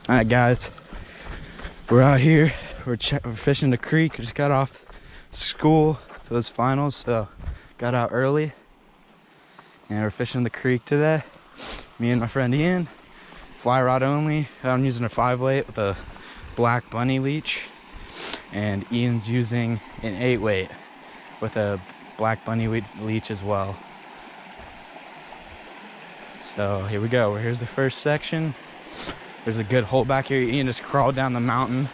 All right, guys, we're out here. We're fishing the creek. Just got off school for those finals, so got out early. And we're fishing the creek today. Me and my friend Ian, fly rod only. I'm using a 5-weight with a black bunny leech, and Ian's using an 8-weight with a black bunny leech as well. So here we go. Here's the first section. There's a good hole back here. Ian just crawled down the mountain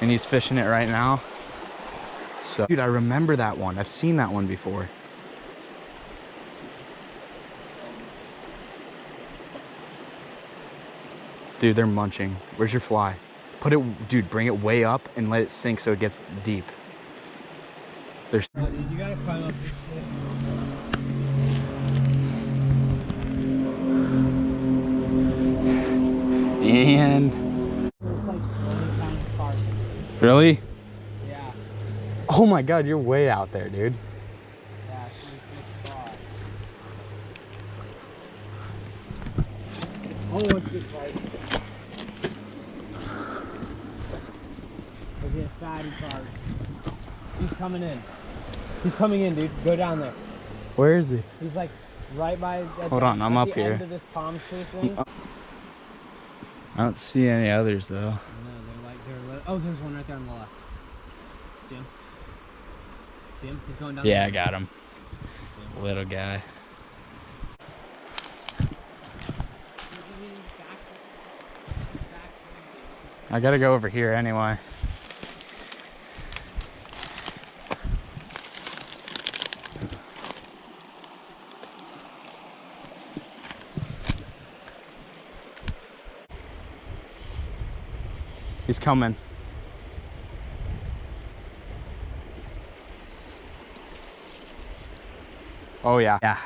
and he's fishing it right now. So, dude, I remember that one. I've seen that one before. Dude, they're munching. Where's your fly? Put it, dude, bring it way up and let it sink so it gets deep. There's. You gotta climb up this shit. And really? Yeah. Oh my god, you're way out there, dude. Yeah, it's a good spot. Oh, it's good fight. Look at fatty carp. He's coming in. He's coming in, dude. Go down there. Where is he? He's like right by. Hold on, I'm up here. End of this palm tree thing. I don't see any others though. No, they're oh, there's one right there on the left. See him? See him? He's going down. Yeah, I got him. Little guy. I gotta go over here anyway. He's coming. Oh yeah. Yeah.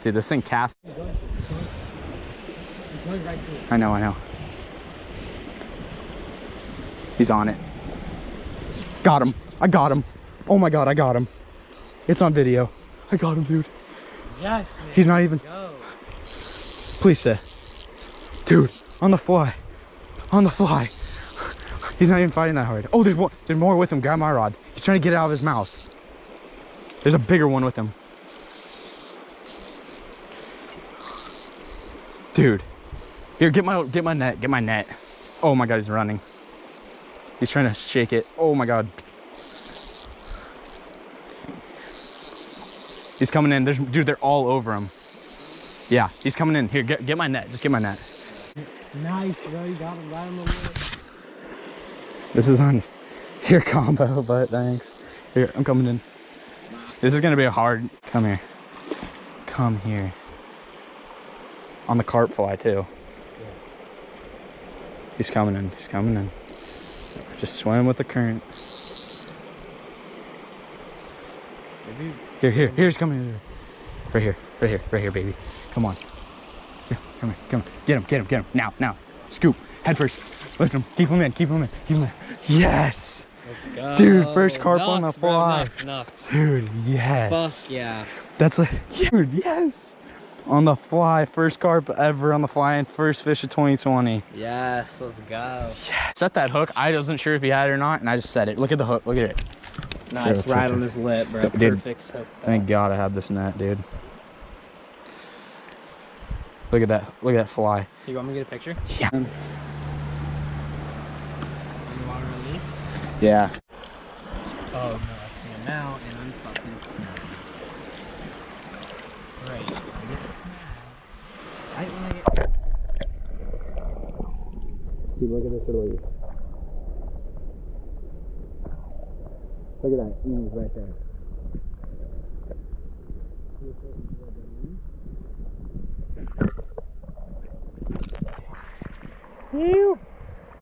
Dude, this thing casts. He's going right to it. I know. He's on it. Got him. I got him. Oh my god, I got him. It's on video. I got him, dude. Yes. He's not even. Go. Please say. Dude, on the fly. On the fly. He's not even fighting that hard. Oh, there's more with him. Grab my rod. He's trying to get it out of his mouth. There's a bigger one with him. Dude. Here, get my net. Get my net. Oh my god, he's running. He's trying to shake it. Oh my god. He's coming in. Dude, they're all over him. Yeah, he's coming in. Here, get my net. Just get my net. Nice, bro. You got him right on the lip. This is on your combo, but thanks. Here, I'm coming in. This is gonna be a hard. Come here. Come here. On the carp fly too. He's coming in. He's coming in. Just swim with the current. Here, he's coming in. Right here, baby. Come on. Yeah, come here. Get him. Now. Scoop. Head first. Lift him. Keep him in. Yes. Let's go. Dude, first carp on the fly. Enough. Dude, yes. Fuck yeah. That's like, dude, yes. On the fly, first carp ever on the fly and first fish of 2020. Yes, let's go. Yeah. Set that hook. I wasn't sure if he had it or not, and I just set it. Look at the hook. Look at it. Nice, right on his lip, bro. Dude, Perfect hook. thank God I have this net, dude. Look at that. Look at that fly. You want me to get a picture? Yeah. On the water release? Yeah. Oh no, I see him now, and I'm fucking snapped. Great. I get snapped. Right when I get. Dude, look at this release. Look at that. He's right there. Ew.